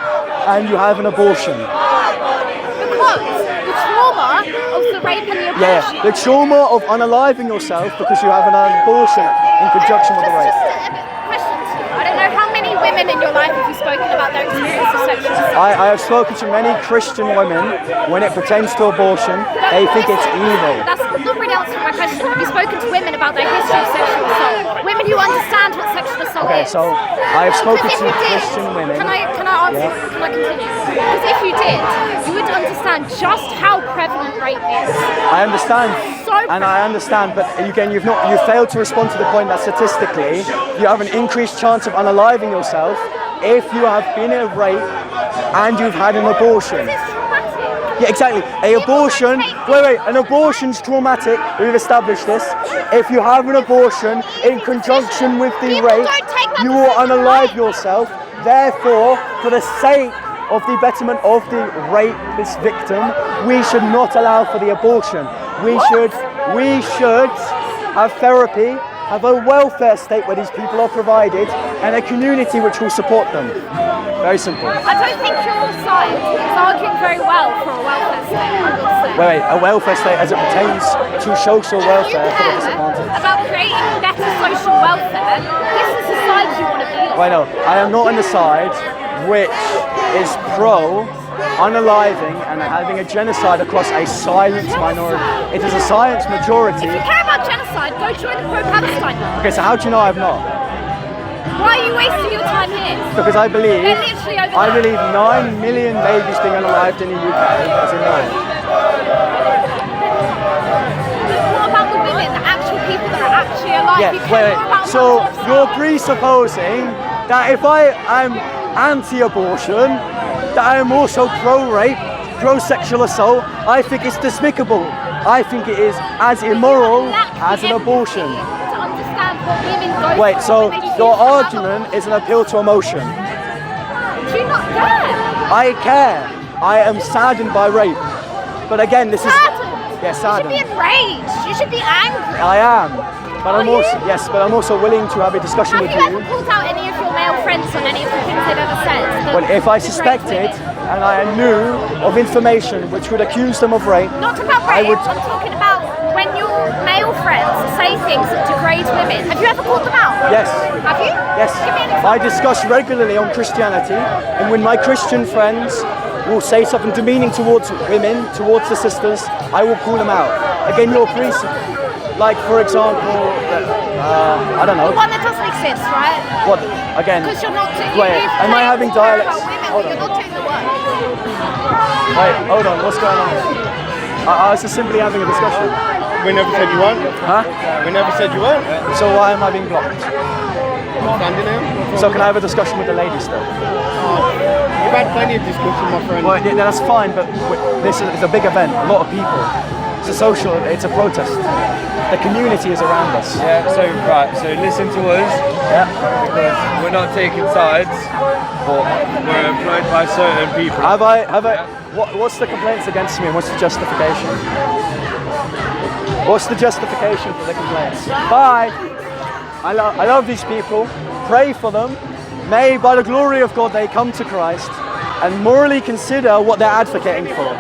and you have an abortion. Because the trauma of the rape and the abortion. Yeah, the trauma of unaliving yourself because you have an abortion in conjunction with the rape. Just a question to you. I don't know how many women in your life have you spoken about their experience of sexual assault. I have spoken to many Christian women. When it pertains to abortion, they think it's evil. That's not really answering my question. Have you spoken to women about their history of sexual assault? Women who understand what sexual assault Okay, is. so I have spoken Because if to you did, Christian women. Can I answer? Yeah. Can I continue? Because if you did, you would understand just how prevalent rape is. I understand, So and I understand, but again, you failed to respond to the point that statistically, you have an increased chance of unaliving yourself if you have been in a rape and you've had an abortion. It's traumatic. Yeah, exactly. An abortion's traumatic. We've established this. If you have an abortion in conjunction with the People rape, don't take that you will decision unalive lightly. yourself. Therefore, for the sake of the betterment of the rapist victim, we should not allow for the abortion. We should have therapy, have a welfare state where these people are provided, and a community which will support them. Very simple. I don't think your side is arguing very well for a welfare state, I would say. Wait, a welfare state as it pertains to social welfare for the disadvantaged. About creating better social welfare, this is the side you want to be on. Well, no, I am not on the side which is pro unaliving and having a genocide across a silent minority. It is a silent majority. If you care about genocide, go join the pro-Palestine movement. Okay, so how do you know I've not? Why are you wasting your time here? Because I believe They're literally over there. 9 million babies being unalived in the UK as in nine. What about the women, the actual people that are actually alive? Yeah, You care more about so themselves. you're presupposing that if I am anti-abortion, that I am also pro-rape, pro-sexual assault. I think it's despicable. I think it is as immoral as an abortion. To understand what women go Wait, through so when they your choose to have argument is an appeal to emotion. Do you not care? I care. I am saddened by rape. But again, this is... Saddened. Yeah, You should saddened. be enraged. You should be angry. I am. But I'm Are also... you? Yes, but I'm also willing to have a discussion Have with you ever you. pulled out any of your male friends on any of the things they've ever said? Well, if I to degrade suspected women? and I knew of information which would accuse them of rape, Not about I rape, would... I'm talking about when your male friends say things that degrade women. Have you ever called them out? Yes. Have you? Yes, Give me an example. I discuss regularly on Christianity, and when my Christian friends will say something demeaning towards women, towards the sisters, I will call them out. Again, your priest, like for example, I don't know. The one that doesn't exist, right? What? Again? Because you're not doing Wait, am I having dialects? Hold You're not doing the work. Wait, hold on. What's going on? I was just simply having a discussion. We never said you weren't. Huh? We never said you weren't. So why am I being blocked? Standing there. So can I have a discussion with the lady still? You've had plenty of discussion, my friend. Well, yeah, that's fine, but this is a big event. A lot of people. It's a social. It's a protest. The community is around us. Yeah, so listen to us, Yeah. because we're not taking sides, but we're employed by certain people. Have I? What's the complaints against me and what's the justification? What's the justification for the complaints? Bye. I love these people. Pray for them. May, by the glory of God, they come to Christ and morally consider what they're advocating for.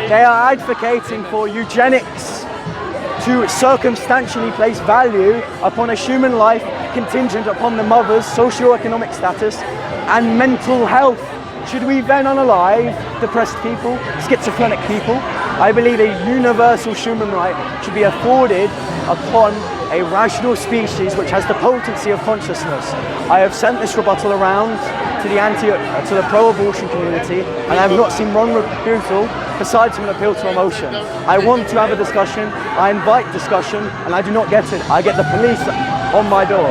They are advocating for eugenics to circumstantially place value upon a human life contingent upon the mother's socio-economic status and mental health. Should we then unalive depressed people, schizophrenic people? I believe a universal human right should be afforded upon a rational species which has the potency of consciousness. I have sent this rebuttal around to the pro-abortion community, and I have not seen one rebuttal besides an appeal to emotion. I want to have a discussion, I invite discussion, and I do not get it. I get the police on my door.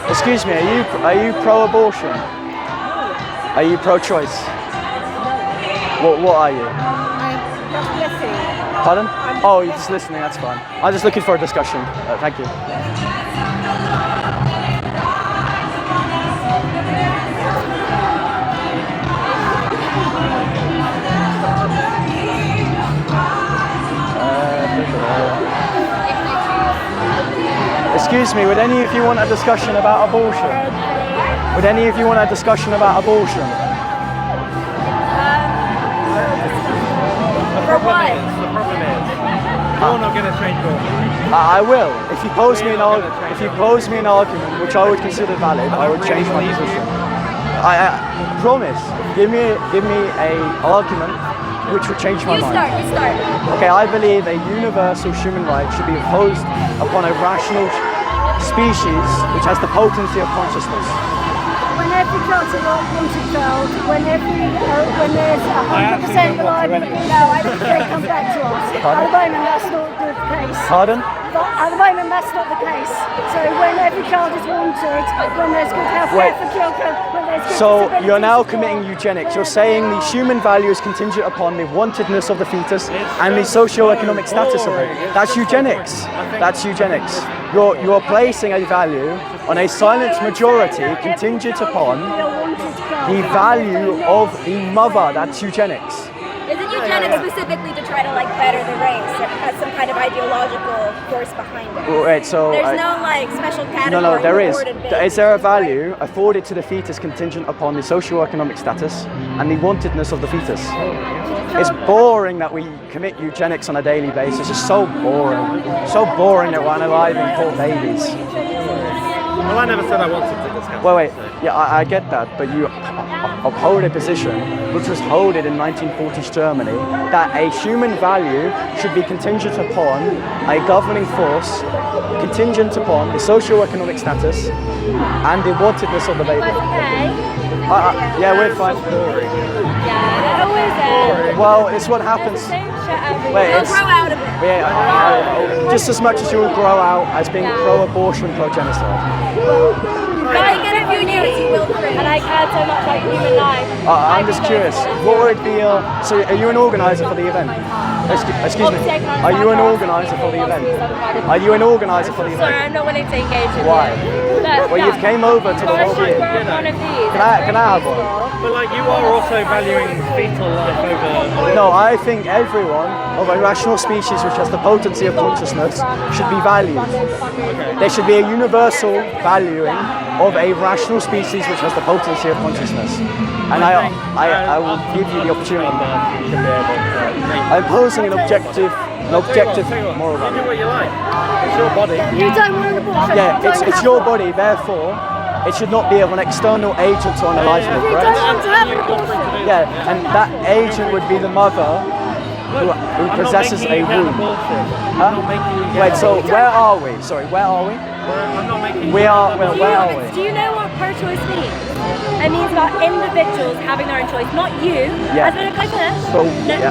Excuse me, are you pro-abortion? Are you pro-choice? What are you? I'm listening. Pardon? Oh, you're just listening, that's fine. I'm just looking for a discussion. Thank you. Excuse me, would any of you want a discussion about abortion? Would any of you want a discussion about abortion? For what? The problem is, You're not going to change your mind. I will. If you pose me an argument which I would consider valid, I would change my position. I promise. Give me a argument which would change my mind. You start. Okay, I believe a universal human right should be imposed upon a rational species which has the potency of consciousness. When every chance of wanted child, when there's 100% reliability, I think they come back to us. At the moment, that's not the case. Pardon? But at the moment, that's not the case. So when every child is wanted, when there's good health care for children, when there's good So you're now disabilities committing eugenics. You're saying the human value is contingent upon the wantedness of the fetus and the socio-economic status of it. That's eugenics. That's eugenics. You're placing a value on a silent majority contingent upon the value of the mother. That's eugenics. Isn't eugenics specifically to try to like better the race? It has some kind of ideological force behind it. Right, so There's no like special category. no, there is. awarded based Is there a on race. value afforded to the fetus contingent upon the socio-economic status and the wantedness of the fetus? It's boring that we commit eugenics on a daily basis. It's so boring. So boring that we're analysing poor babies. Well, I never said I wanted to discuss. Wait. Yeah, I get that, but you uphold a position which was held in 1940s Germany that a human value should be contingent upon a governing force, contingent upon the socio-economic status and the wantedness of the baby. Yeah, we're fine. Yeah, always Well, it's what happens. Wait, You'll it's, grow out of it. yeah, just as much as you will grow out as being pro-abortion, pro-genocide. But in a few years, you will create. And I care so much about human life. I'm just curious, what would be so are you an organiser for the event? Excuse me, are you an organiser for the event? Are you an organiser for the Sorry, event? I'm not willing to engage with Why? you. Well, you've came over to the whole year. One of these. Can I have one? But like, you are also valuing fetal life over. No, I think everyone of a rational species which has the potency of consciousness should be valued. There should be a universal valuing of a rational species which has the potency of consciousness. And I will give you the opportunity. I'm posing an objective moral You do value. what you like. It's your body. You don't want an abortion. Yeah, it's your body, therefore it should not be of an external agent to analyse it, You don't correct? want to have an abortion. Yeah, and that agent would be the mother who possesses a womb. Huh? Wait, so where are we? Sorry, where are we? I'm not making. We are, well, where are we? Do you know what pro-choice means? It means about individuals having their own choice, not you Yeah. as a So, no, yeah.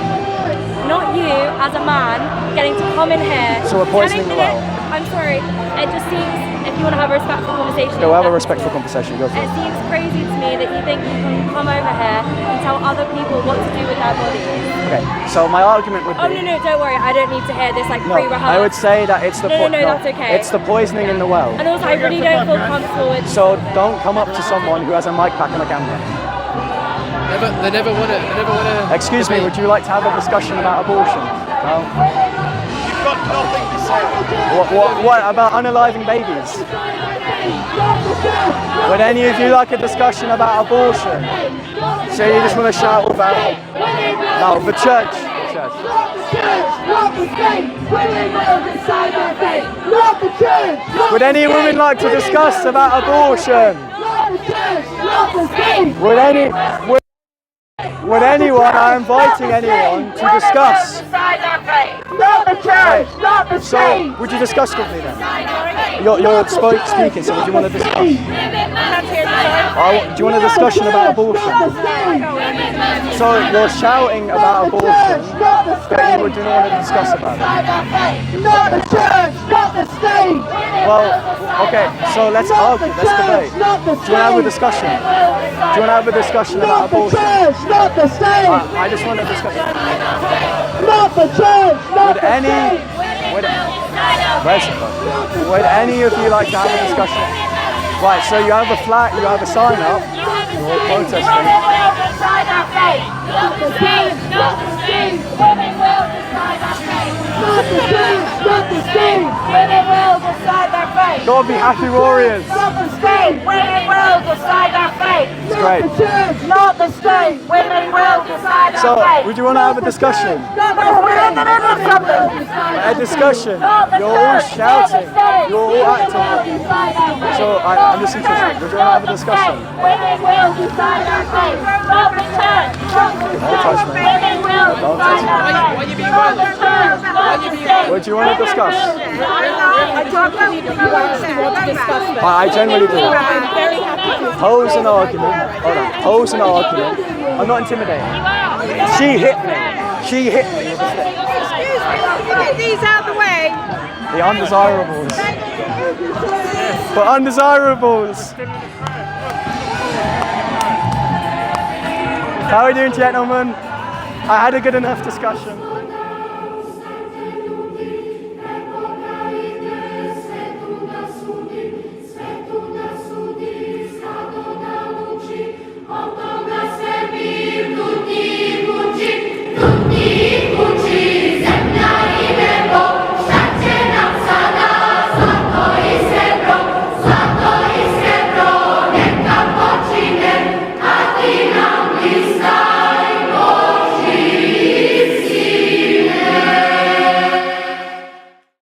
not you as a man getting to come in here. So we're poisoning the well. I'm sorry. It just seems, if you want to have a respectful conversation. Go have a respectful conversation, go for It it. seems crazy to me that you think you can come over here and tell other people what to do with their bodies. Okay, so my argument would Oh be... no, don't worry. I don't need to hear this like No, pre-rehearsed. I would say that it's the No, that's okay. it's the poisoning in the well. And also, I really don't feel comfortable with. So don't come up to someone who has a mic pack and a camera. They never want to. Excuse me, would you like to have a discussion about abortion? No? You've got nothing to say. What about unaliving babies? Would any of you like a discussion about abortion? So you just want to shout about... No, the church. Would any women like to discuss about abortion? Would anyone, I'm inviting anyone to discuss. Not the church, not the So, state. would you discuss with me then? You're speaking, so would you want to discuss? Do you want a discussion about abortion? So you're shouting about abortion, but you would not want to discuss about it. Not the church, not the state. Well, okay, so let's argue, let's debate. Do you want to have a discussion? Do you want to have a discussion about abortion? Not the state. I just want to discuss. Not the church, Would any of you like to have a discussion? Right, so you have a flag, you have a sign up, you're protesting. Not the church, not the state. Women will decide our fate. Not the church, not the state. Women will decide our fate. God be happy warriors. Not the state. Women will decide our fate. It's great. Not the state. Women will decide our So, fate. would you want to have a discussion? We're in the middle of something. A discussion. You're all shouting. You're all acting. So, I'm just interested. Would you want to have a discussion? Women will decide our fate. Not the church. Don't touch me. Women will decide our fate. Why are you being Not the violent? church. Not the state. What do you want to discuss? I don't believe that you actually want to discuss this. I generally do. I'm very happy to Pose an argument. Hold on. Pose an argument. I'm not intimidating. She hit me. She hit me with a stick. get these out of the way. The undesirables. For undesirables. How are we doing, gentlemen? I had a good enough discussion.